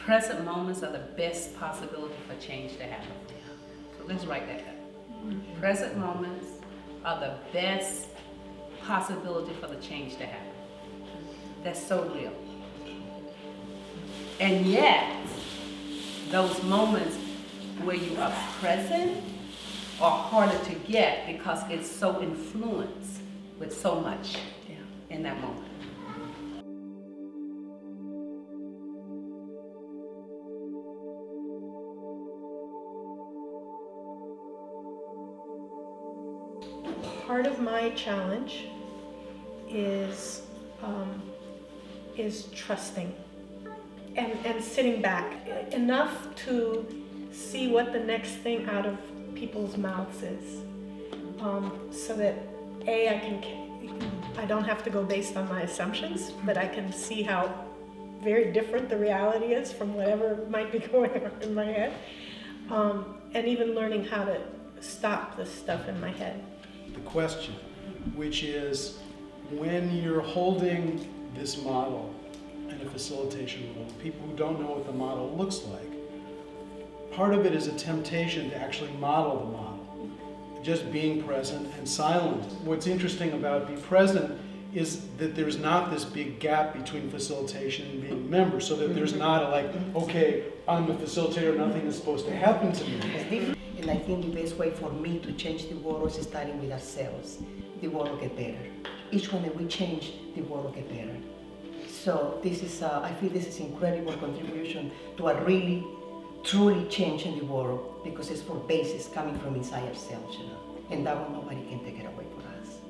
Present moments are the best possibility for change to happen. So let's write that down. Present moments are the best possibility for the change to happen. That's so real. And yet, those moments where you are present are harder to get because it's so influenced with so much in that moment. Part of my challenge is trusting and sitting back enough to see what the next thing out of people's mouths is, so that I don't have to go based on my assumptions, but I can see how very different the reality is from whatever might be going on in my head, and even learning how to stop the stuff in my head. The question, which is, when you're holding this model in a facilitation role, people who don't know what the model looks like, part of it is a temptation to actually model the model, just being present and silent. What's interesting about be present is that there's not this big gap between facilitation and being a member, so that there's not a like, okay, I'm the facilitator, nothing is supposed to happen to me. And I think the best way for me to change the world is starting with ourselves. The world will get better. Each one that we change, the world will get better. So this is, I feel this is incredible contribution to a really, truly changing the world, because it's for basis coming from inside ourselves, you know. And that one, nobody can take it away from us. I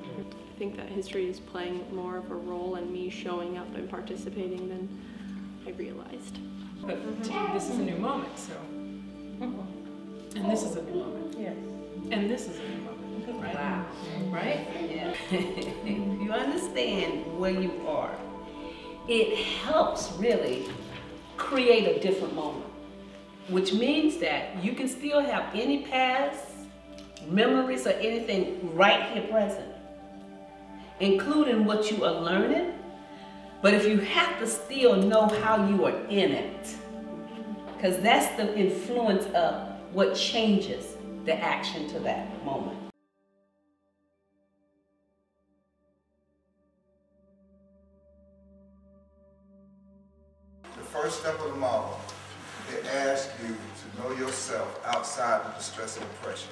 think that history is playing more of a role in me showing up and participating than I realized. But this is a new moment, so. And this is a new moment. Yes. And this is a new moment, right? Wow. Right? Yeah. If you understand where you are, it helps really create a different moment, which means that you can still have any past memories or anything right here present, including what you are learning. But if you have to still know how you are in it, because that's the influence of what changes the action to that moment. The first step of the model, it asks you to know yourself outside of the stress and oppression.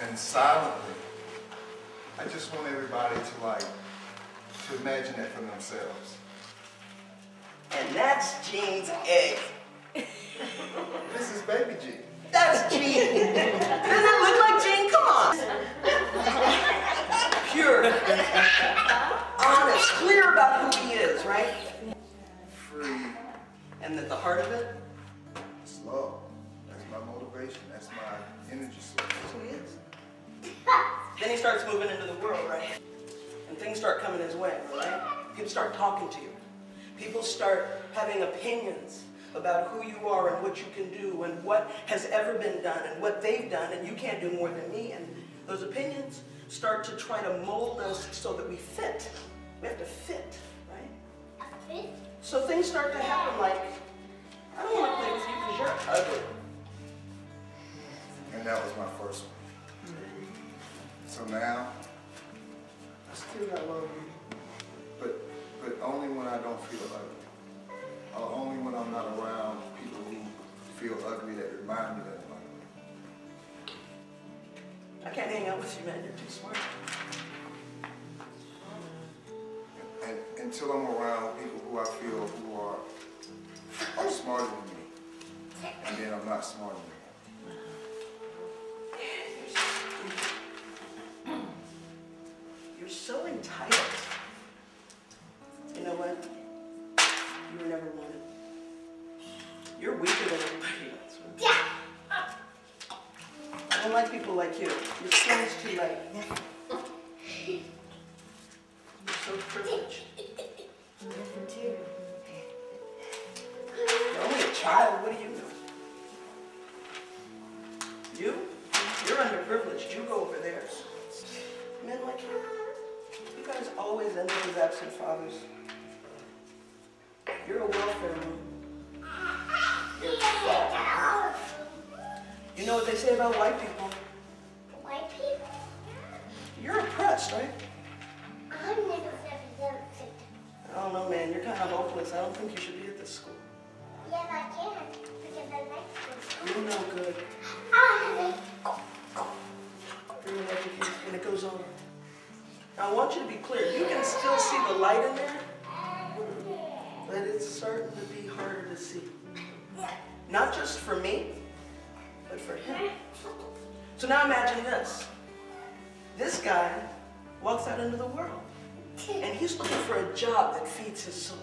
And silently, I just want everybody to imagine that for themselves. And that's Jean's egg. This is baby G. That's Jean. Doesn't that look like Jean? Come on. Pure, honest, clear about who he is, right? Free. And at the heart of it, It's love. That's my motivation. That's my energy source. that's who he is. Then he starts moving into the world, right? And things start coming his way, right? People start talking to you. People start having opinions about who you are and what you can do and what has ever been done and what they've done, and you can't do more than me. And those opinions start to try to mold us so that we fit. We have to fit, right? Fit? So things start to happen like, I don't want to play with you because you're ugly. And that was my first one. So now, I still got love you, but only when I don't feel ugly. Or only when I'm not around people who feel ugly that remind me that I'm ugly. I can't hang out with you, man. You're too smart. And until I'm around people who I feel who are smarter than me, and then I'm not smart enough. You're so entitled. You know what? You were never wanted. You're weaker than everybody else. Right? Yeah. I don't like people like you. Your skin's too light. You're so privileged. You're only a child. What do you know? You're underprivileged. You go over there. Men like you guys always end up as absent fathers. You're a welfare mom. You're fat. You know what they say about white people? White people? You're oppressed, right? I've never done it. I don't know, man. You're kind of hopeless. I don't think you should be at this school. Yes, I can, because I like school. You're no good. I You're uneducated, and it goes on. Now, I want you to be clear. You can still see the light in there, but it's starting to be harder to see. Not just for me, but for him. So now imagine this. This guy walks out into the world, and he's looking for a job that feeds his soul.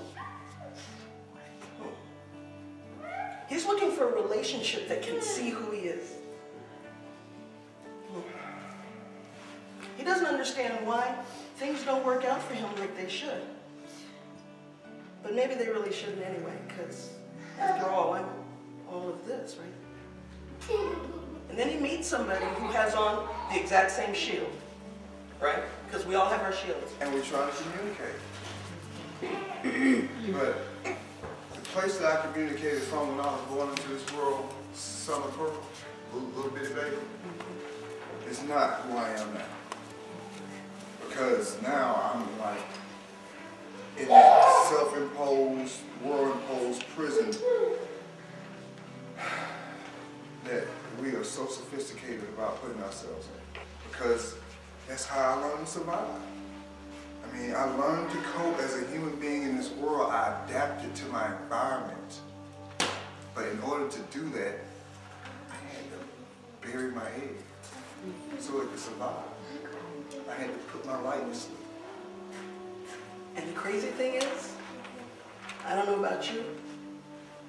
He's looking for a relationship that can see who he is. He doesn't understand why things don't work out for him like they should. But maybe they really shouldn't anyway, because after all, I'm all of this, right? And then he meets somebody who has on the exact same shield, right? Because we all have our shields. And we're trying to communicate. But the place that I communicated from when I was born into this world, son of pearl, little bitty baby, is not who I am now. Because now I'm like in that self-imposed, world-imposed prison that we are so sophisticated about putting ourselves in. Because that's how I learned to survive. I mean, I learned to cope as a human being in this world. I adapted to my environment. But in order to do that, I had to bury my head so it could survive. I had to put my light to sleep. And the crazy thing is, I don't know about you,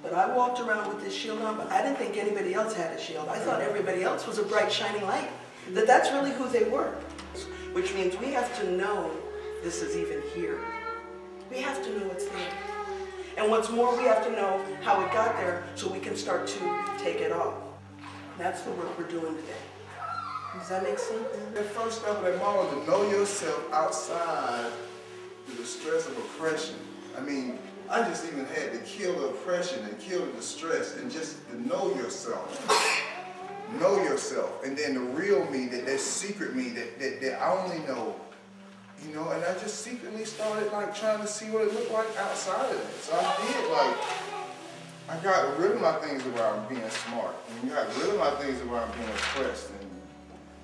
but I walked around with this shield on, but I didn't think anybody else had a shield. I thought everybody else was a bright, shining light. That's really who they were. Which means we have to know this is even here. We have to know it's there. And what's more, we have to know how it got there so we can start to take it off. That's the work we're doing today. Does that make sense? The first step of that model is to know yourself outside the distress of oppression. I mean, I just even had to kill the oppression and kill the distress and just to know yourself. Know yourself. And then the real me, that secret me that I only know. You know, and I just secretly started like trying to see what it looked like outside of it. So I did like, I got rid of my things around being smart. And I got rid of my things around being oppressed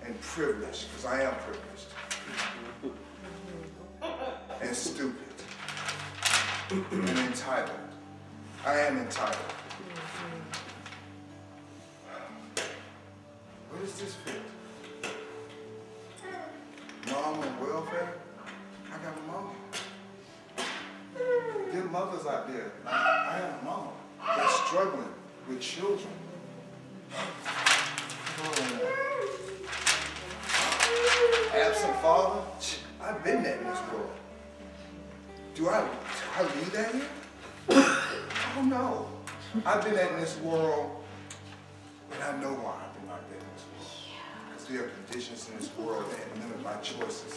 and privileged, because I am privileged. And stupid. And entitled. I am entitled. Where does this fit? Mom and welfare? I got a mom. There are mothers out there. I have a mom that's struggling with children. Absent father? I've been there in this world. Do I leave that here? Oh no. I've been in this world, and I know why I've been like that in this world. Because there are conditions in this world that limit my choices.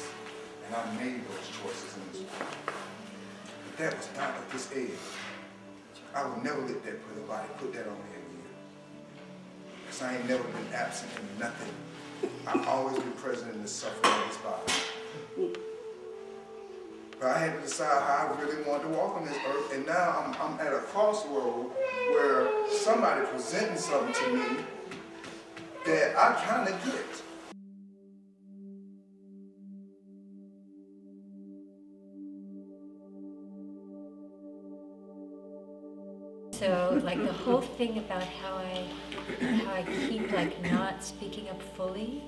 And I made those choices in this world. But that was not at this age. I would never let that put that on me again. Because I ain't never been absent in nothing. I've always been present in the suffering of this body. But I had to decide how I really wanted to walk on this earth, and now I'm at a crossroad where somebody presenting something to me that I kind of get. So, like the whole thing about how I keep like not speaking up fully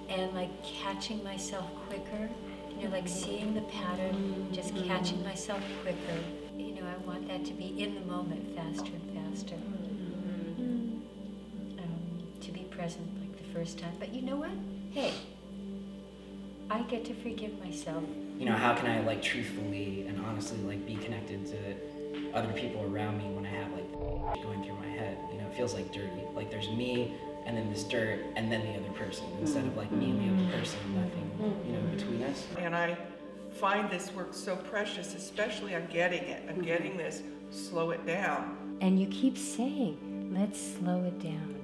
and like catching myself quicker, you know, like seeing the pattern, just catching myself quicker. You know, I want that to be in the moment, faster and faster. To be present like the first time. But you know what? Hey, I get to forgive myself. You know, how can I like truthfully and honestly like be connected to other people around me when I have like going through my head? You know, it feels like dirty. Like there's me and then this dirt and then the other person instead of like me and the other person, nothing, you know, between us. And I find this work so precious, especially I'm getting it. I'm getting this, slow it down. And you keep saying, let's slow it down.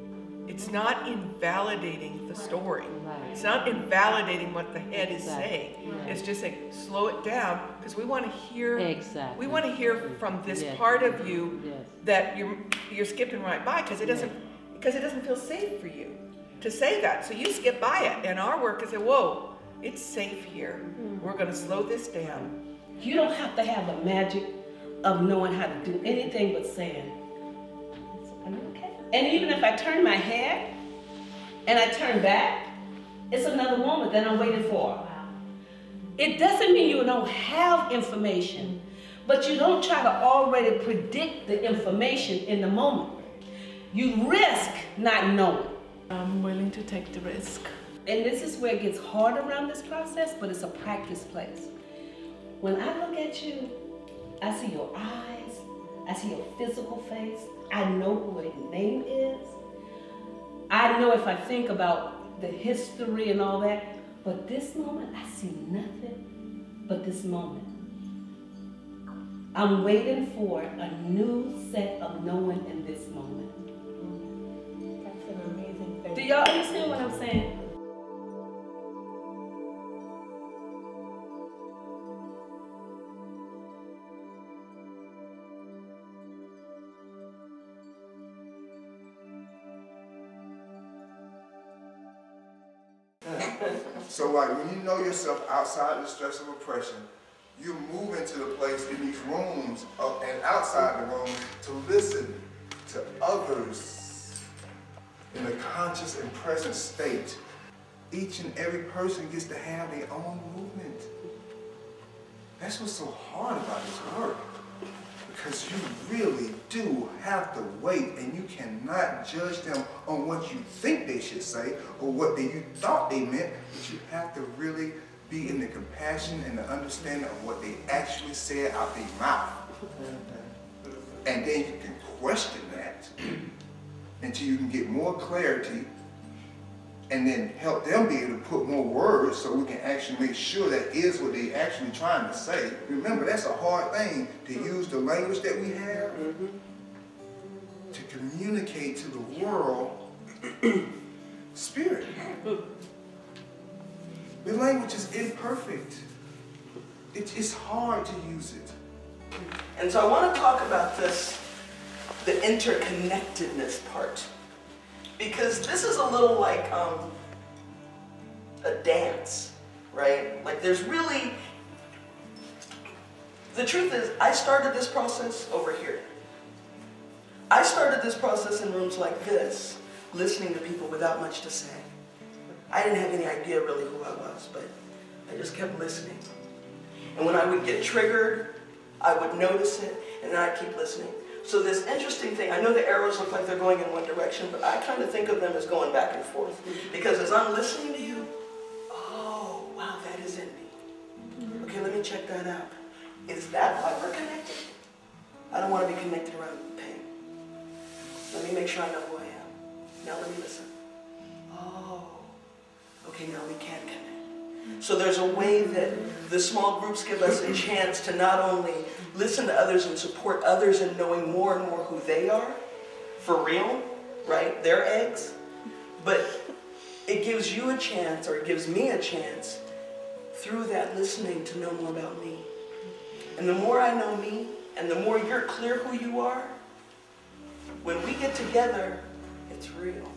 It's not invalidating the story. It's not invalidating what the head is saying. It's just saying, slow it down, because we want to hear. Exactly. We want to hear from this part of you that you're skipping right by, because it doesn't feel safe for you to say that. So you skip by it. And our work is, whoa, it's safe here. We're going to slow this down. You don't have to have the magic of knowing how to do anything but saying, are you okay? And even if I turn my head and I turn back, it's another moment that I'm waiting for. It doesn't mean you don't have information, but you don't try to already predict the information in the moment. You risk not knowing. I'm willing to take the risk. And this is where it gets hard around this process, but it's a practice place. When I look at you, I see your eyes, I see your physical face, I know who your name is. I know if I think about the history and all that, but this moment, I see nothing but this moment. I'm waiting for a new set of knowing in this moment. That's an amazing thing. Do y'all understand what I'm saying? So like when you know yourself outside the stress of oppression, you move into the place in these rooms and outside the rooms to listen to others in a conscious and present state. Each and every person gets to have their own movement. That's what's so hard about this work. Because you really do have to wait, and you cannot judge them on what you think they should say or what you thought they meant, but you have to really be in the compassion and the understanding of what they actually said out their mouth. And then you can question that until you can get more clarity, and then help them be able to put more words so we can actually make sure that is what they're actually trying to say. Remember, that's a hard thing, to use the language that we have to communicate to the world spirit. The language is imperfect. It's hard to use it. And so I want to talk about this, the interconnectedness part. Because this is a little like a dance, right? Like there's really, the truth is, I started this process over here. I started this process in rooms like this, listening to people without much to say. I didn't have any idea really who I was, but I just kept listening. And when I would get triggered, I would notice it, and then I'd keep listening. So this interesting thing, I know the arrows look like they're going in one direction, but I kind of think of them as going back and forth. Because as I'm listening to you, oh, wow, that is in me. Okay, let me check that out. Is that why we're connected? I don't want to be connected around pain. Let me make sure I know who I am. Now let me listen. Oh, okay, now we can connect. So there's a way that the small groups give us a chance to not only listen to others and support others in knowing more and more who they are, for real, right? They're eggs. But it gives you a chance, or it gives me a chance, through that listening to know more about me. And the more I know me, and the more you're clear who you are, when we get together, it's real.